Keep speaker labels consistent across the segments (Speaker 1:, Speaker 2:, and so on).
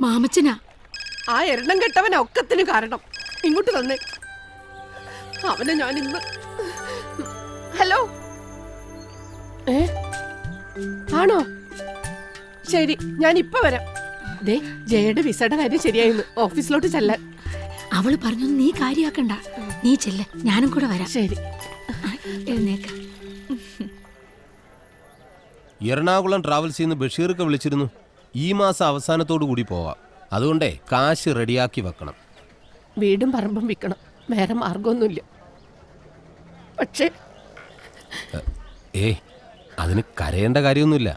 Speaker 1: മാമച്ചനാ.
Speaker 2: ആ എണ്ണം കെട്ടവൻ ഒക്കത്തിന് കാരണം. ഇങ്ങോട്ട് തന്നെ അവനെ ഞാൻ ഇന്ന്. ഹലോ, ആണോ? ശരി, ഞാൻ ഇപ്പൊ വരാം. ദേ, ജയയുടെ വിസയുടെ കാര്യം ശരിയായിരുന്നു. ഓഫീസിലോട്ട് ചെല്ലാൻ.
Speaker 1: അവള് പറഞ്ഞു നീ കാര്യാക്കണ്ട, നീ ചെല്ല, ഞാനും കൂടെ വരാം.
Speaker 2: ശരി,
Speaker 1: എഴുന്നേക്ക.
Speaker 3: എറണാകുളം ട്രാവൽസിൽ നിന്ന് ബഷീർക്ക് വിളിച്ചിരുന്നു. ഈ മാസം അവസാനത്തോടു കൂടി പോവാം. അതുകൊണ്ടേ കാശ് റെഡിയാക്കി വെക്കണം.
Speaker 2: വീടും പറമ്പും വിൽക്കണം, വേറെ മാർഗമൊന്നുമില്ല. പക്ഷേ
Speaker 3: അതിന് കരയേണ്ട കാര്യമൊന്നുമില്ല.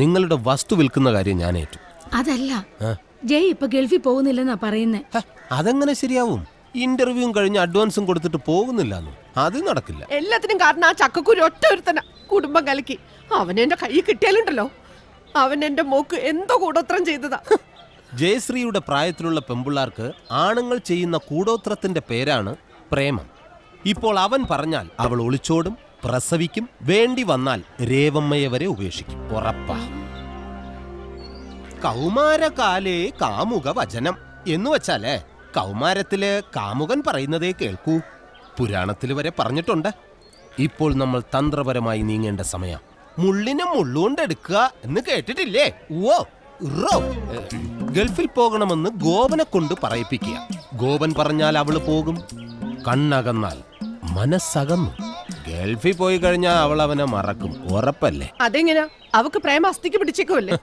Speaker 3: നിങ്ങളുടെ വസ്തു വിൽക്കുന്ന കാര്യം ഞാൻ ഏറ്റു.
Speaker 1: അതല്ല, ജയ് ഇപ്പൊ ഗൾഫിൽ പോകുന്നില്ലെന്നാ പറയുന്നേ.
Speaker 3: അതെങ്ങനെ ശരിയാവും? ഇന്റർവ്യൂവും കഴിഞ്ഞ് അഡ്വാൻസും കൊടുത്തിട്ട് പോകുന്നില്ലെന്ന്. അത് നടക്കില്ല.
Speaker 2: എല്ലാത്തിനും കാരണം ആ ചക്കക്കുരു ഒറ്റ ഒരുത്തന കുടുംബം കലക്കി. അവൻ എന്റെ കൈ കിട്ടിയാലുണ്ടല്ലോ, അവൻ എന്റെ മോക്ക് എന്തോ കൂടോത്രം ചെയ്തതാ.
Speaker 3: ജയശ്രീയുടെ പ്രായത്തിലുള്ള പെമ്പിള്ളാർക്ക് ആണുങ്ങൾ ചെയ്യുന്ന കൂടോത്രത്തിന്റെ പേരാണ് പ്രേമം. ഇപ്പോൾ അവൻ പറഞ്ഞാൽ അവൾ ഒളിച്ചോടും, പ്രസവിക്കും, വേണ്ടി വന്നാൽ രേവമ്മയെ വരെ ഉപേക്ഷിക്കും. ഉറപ്പാ. കൗമാരകാലേ കാമുക വചനം എന്ന് വെച്ചാലേ കൗമാരത്തില് കാമുകൻ പറയുന്നതേ കേൾക്കൂ. പുരാണത്തിൽ വരെ പറഞ്ഞിട്ടുണ്ട്. ഇപ്പോൾ നമ്മൾ തന്ത്രപരമായി നീങ്ങേണ്ട സമയം. മുള്ളിനെ മുള്ളുകൊണ്ടെടുക്കുക എന്ന് കേട്ടിട്ടില്ലേ? ഓ ഗൾഫിൽ പോകണമെന്ന് ഗോപനെ കൊണ്ട് പറയിപ്പിക്കുക. ഗോപൻ പറഞ്ഞാൽ അവള് പോകും. കണ്ണകന്നാൽ മനസ്സകന്നു. ഗൾഫിൽ പോയി കഴിഞ്ഞാൽ അവൾ അവനെ മറക്കും. ഉറപ്പല്ലേ?
Speaker 2: അതെങ്ങനാ? അവക്ക് പ്രേമ അസ്ഥിക്ക് പിടിച്ചേക്കുമല്ലേ?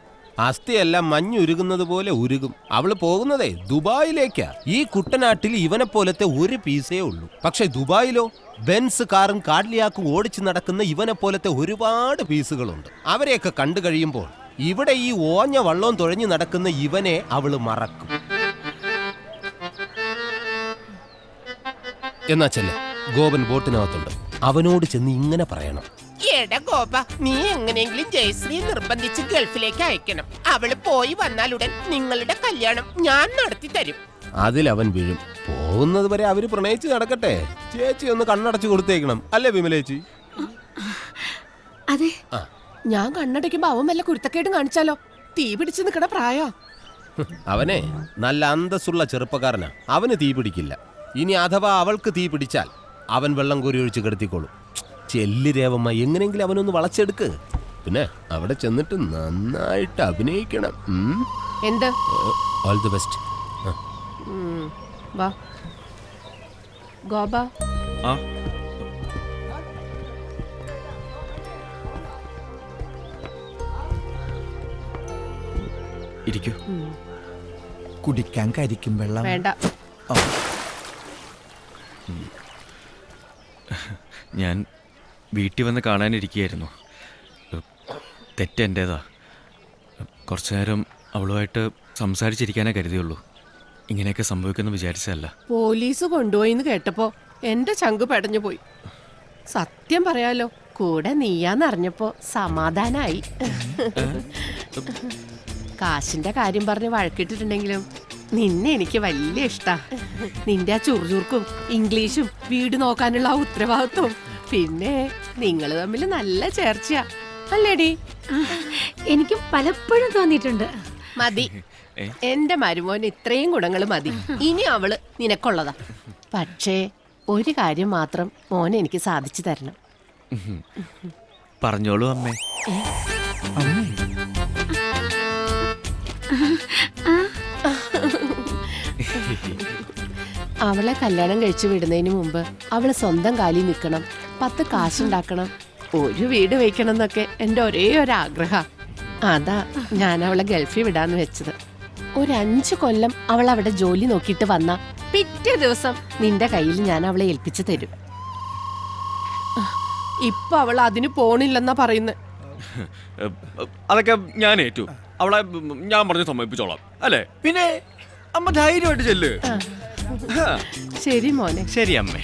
Speaker 3: അസ്ഥിയെല്ലാം മഞ്ഞുരുകുന്നത് പോലെ ഉരുകും. അവള് പോകുന്നതേ ദുബായിലേക്കാ. ഈ കുട്ടനാട്ടിൽ ഇവനെ പോലത്തെ ഒരു പീസേ ഉള്ളൂ. പക്ഷെ ദുബായിലോ ബെൻസ് കാറും കാഡ്ലിയാക്കും ഓടിച്ചു നടക്കുന്ന ഇവനെ പോലത്തെ ഒരുപാട് പീസുകളുണ്ട്. അവരെയൊക്കെ കണ്ടു കഴിയുമ്പോൾ ഇവിടെ ഈ ഓഞ്ഞ വള്ളവും തുഴഞ്ഞു നടക്കുന്ന ഇവനെ അവള് മറക്കും. എന്നാ ചെല്ല്, ഗോപൻ ബോട്ടിനകത്തുണ്ട്. അവനോട് ചെന്ന് ഇങ്ങനെ പറയണം:
Speaker 4: എടാ ഗോപ, നീ എങ്ങനെയെങ്കിലും ജയശ്രീ നിർബന്ധിച്ച് ഗൾഫിലേക്ക് അയക്കണം. അവള് പോയി വന്നാലുടൻ നിങ്ങളുടെ കല്യാണം ഞാൻ നടത്തി തരും.
Speaker 3: അതിലവൻ വീഴും. പോകുന്നത് വരെ അവര് പ്രണയിച്ച് നടക്കട്ടെ. ചേച്ചി ഒന്ന് കണ്ണടച്ചു കൊടുത്തേക്കണം, അല്ലേ വിമലേച്ചി?
Speaker 1: അതെ.
Speaker 2: ഞാൻ കണ്ണടയ്ക്കുമ്പോ അവൻ വല്ല കുരുത്തക്കേടും കാണിച്ചാലോ? തീ പിടിച്ച് നിക്കണ പ്രായോ.
Speaker 3: അവനെ നല്ല അന്തസ്സുള്ള ചെറുപ്പക്കാരനാ. അവന് തീ പിടിക്കില്ല. ഇനി അഥവാ അവൾക്ക് തീ പിടിച്ചാൽ അവൻ വെള്ളം കോരി ഒഴിച്ച് കിടത്തിക്കോളും. ചെല്ലി രേവമ്മ, എങ്ങനെയെങ്കിലും അവനൊന്ന് വളച്ചെടുക്ക്. പിന്നെ അവിടെ ചെന്നിട്ട് നന്നായിട്ട് അഭിനയിക്കണം.
Speaker 2: എന്ത്?
Speaker 3: All the best.
Speaker 2: വാ ഗോപ.
Speaker 5: ഇരിക്കൂ. കുടിക്കാൻ കരിക്കും വെള്ളം
Speaker 2: വേണ്ട.
Speaker 5: ഞാൻ വീട്ടിൽ വന്ന് കാണാനിരിക്കുകയായിരുന്നു. തെറ്റെൻ്റേതാ. കുറച്ചു നേരം അവളുമായിട്ട് സംസാരിച്ചിരിക്കാനേ കരുതിയുള്ളൂ. ഇങ്ങനെയൊക്കെ സംഭവിക്കുമെന്ന് വിചാരിച്ചതല്ല.
Speaker 2: പോലീസ് കൊണ്ടുപോയിന്ന് കേട്ടപ്പോ എന്റെ ചങ്ക് പെടഞ്ഞു പോയി. സത്യം പറയാലോ, കൂടെ നീയാന്നറിഞ്ഞപ്പോ സമാധാനായി. കാശിന്റെ കാര്യം പറഞ്ഞ് വഴക്കിട്ടിട്ടുണ്ടെങ്കിലും നിന്നെ എനിക്ക് വലിയ ഇഷ്ടാ. നിന്റെ ആ ചുറുചുറുക്കും ഇംഗ്ലീഷും വീട് നോക്കാനുള്ള ആ ഉത്തരവാദിത്വം, പിന്നെ നിങ്ങൾ തമ്മിൽ നല്ല ചേർച്ചയാ, അല്ലേടി?
Speaker 1: എനിക്കും പലപ്പോഴും തോന്നിയിട്ടുണ്ട്.
Speaker 2: മതി, എന്റെ മരുമോന് ഇത്രയും ഗുണങ്ങൾ മതി. ഇനി അവള് നിനക്കുള്ളതാ. പക്ഷേ ഒരു കാര്യം മാത്രം മോനെ എനിക്ക് സാധിച്ചു തരണം.
Speaker 5: പറഞ്ഞോളൂ അമ്മേ.
Speaker 2: അവളെ കല്യാണം കഴിച്ചു വിടുന്നതിന് മുമ്പ് അവള് സ്വന്തം കാലിൽ നിൽക്കണം, 10 കാശുണ്ടാക്കണം, ഒരു വീട് വയ്ക്കണം എന്നൊക്കെ എൻ്റെ ഒരേ ഒരു ആഗ്രഹം. അതാ ഞാൻ അവളെ ഗൾഫിൽ വിടാന്ന് വെച്ചത്. ഒരു 5 കൊല്ലം അവൾ അവിടെ ജോലി നോക്കിയിട്ട് വന്ന പിറ്റേ ദിവസം നിന്റെ കയ്യിൽ ഞാൻ അവളെ ഏൽപ്പിച്ചു തരും. ഇപ്പൊ അവൾ അതിന് പോണില്ലെന്നാ പറയുന്നത്.
Speaker 5: അതൊക്കെ ഞാൻ ഏറ്റു. അവളെ ഞാൻ പറഞ്ഞ് സമ്മതിപ്പിച്ചോളാം, അല്ലേ? പിന്നെ അമ്മ ധൈര്യമായിട്ട് ചെല്ല്.
Speaker 2: ശരി മോനെ.
Speaker 5: ശരി അമ്മേ.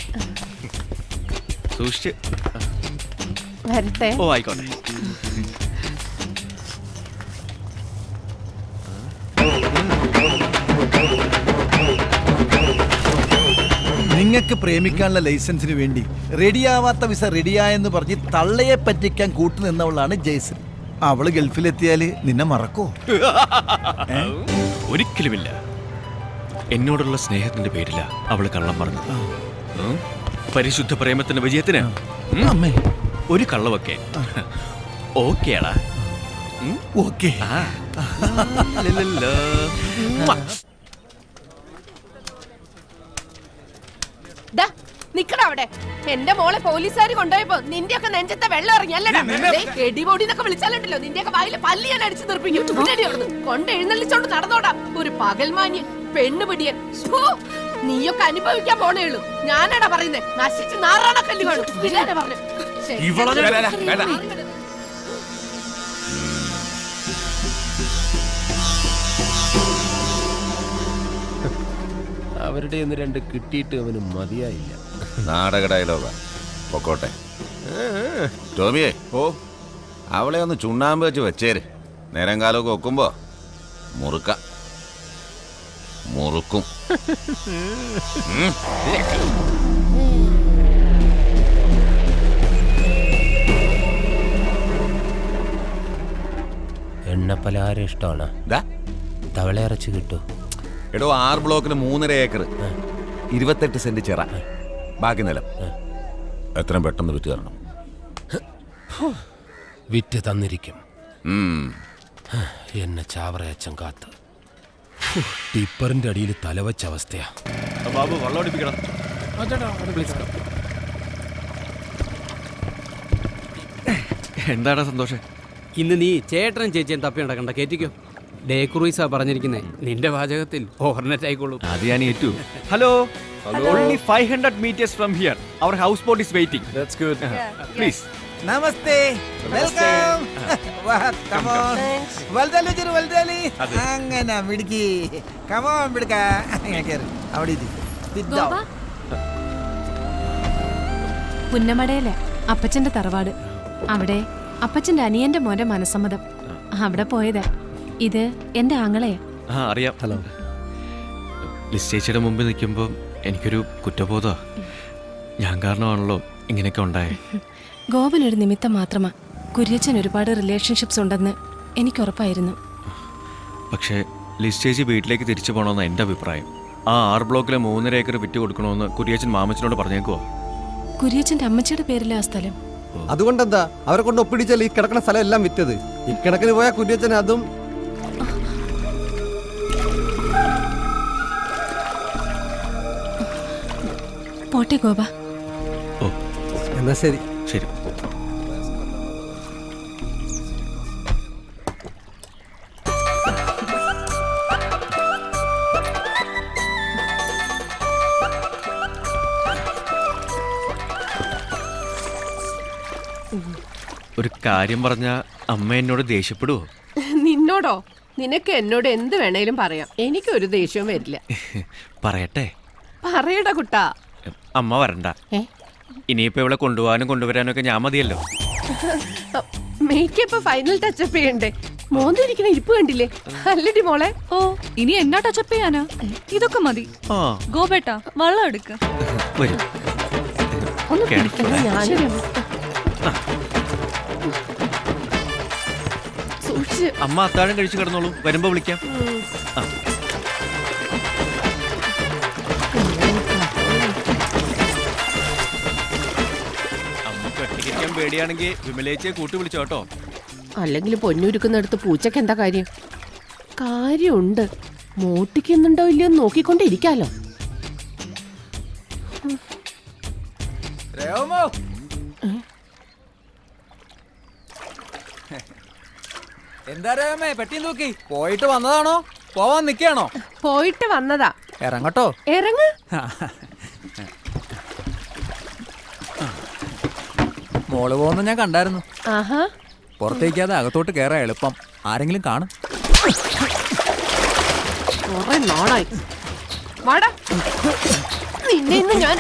Speaker 5: സൂക്ഷിച്ച്
Speaker 2: വരട്ടെ.
Speaker 5: ഓ ആയിക്കോട്ടെ.
Speaker 6: നിങ്ങൾക്ക് പ്രേമിക്കാനുള്ള ലൈസൻസിന് വേണ്ടി റെഡിയാവാത്ത വിസ റെഡിയായെന്ന് പറഞ്ഞ് തള്ളയെ പറ്റിക്കാൻ കൂട്ടുനിന്നവളാണ് ജയശ്രീ. അവള് ഗൾഫിലെത്തിയാല് നിന്നെ മറക്കോ?
Speaker 5: ഒരിക്കലുമില്ല. എന്നോടുള്ള സ്നേഹത്തിന്റെ പേരില അവള് കള്ളം പറഞ്ഞത്. പരിശുദ്ധ പ്രേമത്തിന്റെ വിജയത്തിന്
Speaker 6: അമ്മേ
Speaker 5: ഒരു കള്ളവൊക്കെ ഓക്കേടാ.
Speaker 6: ഓക്കെ.
Speaker 2: നിക്കടാ അവിടെ. എന്റെ മോളെ പോലീസുകാർ കൊണ്ടുപോയപ്പോ നിന്റെയൊക്കെ നെഞ്ചത്തെ വെള്ളം ഇറങ്ങിയല്ലടാ. എടിപൊടിന്നൊക്കെ വിളിച്ചാലുണ്ടല്ലോ നിന്റെയൊക്കെ വായില് പല്ലി ഞാൻ അടിച്ചു നിർപ്പിക്കും. കൊണ്ട് എഴുന്നള്ളിച്ചോണ്ട് നടന്നോടാ ഒരു പകൽമാന്യൻ പെണ്ണുപിടിയൻ. നീയൊക്കെ അനുഭവിക്കാൻ പോണേ ഉള്ളൂ. ഞാനാടാ പറയുന്നേ, നശിച്ച് നാറാണ കല്ല് കാണും. ഇല്ലാതെ പറഞ്ഞു
Speaker 3: അവരുടെ ഒന്ന് രണ്ട് കിട്ടിയിട്ട് അവന് മതിയായില്ല.
Speaker 7: നാടക ഡയലോഗാ. പൊക്കോട്ടെ. ടോമിയെ, അവളെ ഒന്ന് ചുണ്ണാമ്പ് വെച്ച് വെച്ചേര്. നേരം കാലമൊക്കെ വെക്കുമ്പോ മുറുക്കും.
Speaker 3: എണ്ണപ്പലഹാരം ഇഷ്ടമാണ്. തവളയിറച്ചി കിട്ടൂ.
Speaker 7: എടോ 6 ബ്ലോക്കിന് 3.5 ഏക്കർ, 28 സെന്റ് ചിറ, ബാക്കി നിലം. എത്രയും പെട്ടെന്ന് വിറ്റ് തരണം.
Speaker 3: വിറ്റ് തന്നിരിക്കും.
Speaker 7: എന്നെ
Speaker 3: ചാവറയച്ചൻ കാത്ത് ടിപ്പറിന്റെ അടിയിൽ തലവച്ച അവസ്ഥയാ.
Speaker 5: ബാബു വെള്ളം അടിപ്പിക്കണം. എന്താടാ സന്തോഷം?
Speaker 8: ഇന്ന് നീ ചേട്ടനും ചേച്ചിയും തപ്പി നടക്കണ്ട, കേറ്റിക്കോ. ഡേ ക്രൂയിസാ പറഞ്ഞിരിക്കുന്നേ. നിന്റെ വാചകത്തിൽ ഓർണറ്റ് ആയിക്കോളും.
Speaker 5: അത് ഞാൻ ഏറ്റു. Hello, only 500 meters from here. Our houseboat is waiting.
Speaker 8: That's good.
Speaker 5: Please.
Speaker 6: Namaste. Welcome. Come on. വൽദലി ജരു വൽദലി. അങ്ങനെ മിടുക്കി. കം ഓൺ മിടുക്ക. അങ്ങനെ കേറ്. അവിടെ ഇരി.
Speaker 9: പുന്നമടയിലെ അപ്പച്ചന്റെ തറവാട്. അവിടെ അപ്പച്ചന്റെ അനിയന്റെ മോന്റെ മനസ്സമ്മതം. അവിടെ പോയതാ. ഇത് എന്റെ ആങ്ങളെയാ.
Speaker 5: അറിയാം. ഹലോ. ലിസ്റ്റേച്ചിയുടെ മുമ്പിൽ നിൽക്കുമ്പോൾ എനിക്കൊരു കുറ്റബോധ. ഞാൻ കാരണമാണല്ലോ ഇങ്ങനെയൊക്കെ ഉണ്ടായേ.
Speaker 9: ഗോപൻ ഒരു നിമിത്തം മാത്രമാ. കുര്യച്ചൻ ഒരുപാട് റിലേഷൻഷിപ്സ് ഉണ്ടെന്ന് എനിക്ക് ഉറപ്പായിരുന്നു.
Speaker 5: പക്ഷേ ലിസ്റ്റേജി വീട്ടിലേക്ക് തിരിച്ചു പോകണമെന്ന് എൻ്റെ അഭിപ്രായം. ആ 6 ബ്ലോക്കിലെ 3.5 ഏക്കർ വിറ്റ് കൊടുക്കണമെന്ന് കുര്യച്ചൻ മാമച്ചനോട് പറഞ്ഞേക്കുവോ?
Speaker 9: കുര്യച്ചന്റെ അമ്മച്ചിയുടെ പേരിലാ സ്ഥലം.
Speaker 8: അതുകൊണ്ടെന്താ അവരെ കൊണ്ട് ഒപ്പിടിച്ചാൽ ഈ കിടക്കുന്ന സ്ഥലം എല്ലാം വിറ്റത്. ഇക്കണക്കിന് പോയ കുര്യച്ചൻ അതും.
Speaker 9: പോട്ടെ ഗോപ.
Speaker 5: ഓ
Speaker 8: എന്നാ ശരി.
Speaker 5: ശരി. ഒരു കാര്യം പറഞ്ഞ അമ്മ എന്നോട് ദേഷ്യപ്പെടുവോ?
Speaker 2: നിന്നോടോ? നിനക്ക് എന്നോട് എന്ത് വേണേലും പറയാം. എനിക്കൊരു ദേഷ്യവും വരില്ല.
Speaker 5: പറയട്ടെ?
Speaker 2: പറയടാ കുട്ടാ.
Speaker 5: അമ്മ വരണ്ട. ഇനിയിപ്പോ ഇവിടെ കൊണ്ടുപോകാനും കൊണ്ടുവരാനും ഒക്കെ ഞാൻ മതിയല്ലോ.
Speaker 2: മേക്കപ്പ് ഫൈനൽ ടച്ചപ്പ് ചെയ്യണ്ടേ? മോന്തിരിക്കുന്ന ഇരിപ്പ് കണ്ടില്ലേ? അല്ലടി മോളെ.
Speaker 9: ഓ, ഇനി എന്നാ ടച്ചപ്പ് ചെയ്യാനാ? ഇതൊക്കെ മതി. ഗോപേട്ടാ വെള്ളം എടുക്ക.
Speaker 5: വരും.
Speaker 2: ഒന്ന് പിടിക്കണം. ഞാൻ
Speaker 5: അമ്മ അത്താഴം കഴിച്ചു കിടന്നോളൂ, വരുമ്പോ വിളിക്കാം. അമ്മക്ക് ഒറ്റയ്ക്കാൻ പേടിയാണെങ്കിൽ വിമലേച്ചയെ കൂട്ടി വിളിച്ചോ കേട്ടോ.
Speaker 2: അല്ലെങ്കിൽ പൊന്നുരുക്കുന്നിടത്ത് പൂച്ചക്ക് എന്താ കാര്യം? കാര്യമുണ്ട്. മോട്ടിക്കുന്നുണ്ടോ ഇല്ലയോ നോക്കിക്കൊണ്ടിരിക്കാലോ.
Speaker 8: എന്താ രേമേ പെട്ടി നോക്കി പോയിട്ട് വന്നതാണോ? പോവാൻ നിക്കാണോ?
Speaker 2: പോയിട്ട് വന്നതാ.
Speaker 8: ഇറങ്ങട്ടോ.
Speaker 2: ഇറങ്ങ.
Speaker 8: മോള് പോകുന്ന ഞാൻ കണ്ടായിരുന്നു.
Speaker 2: ആഹാ.
Speaker 8: പുറത്തേക്കാതെ അകത്തോട്ട് കയറാൻ എളുപ്പം. ആരെങ്കിലും കാണും.
Speaker 2: കുറെ നാളായി. വാടാ. നിന്നെ ഇന്ന് ഞാൻ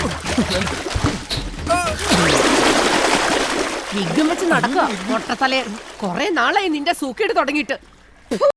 Speaker 2: വിഘം വെച്ച് നടക്കുക. മൊട്ടത്തലേ. കുറെ നാളായി നിന്റെ സൂക്കേട് തുടങ്ങിയിട്ട്.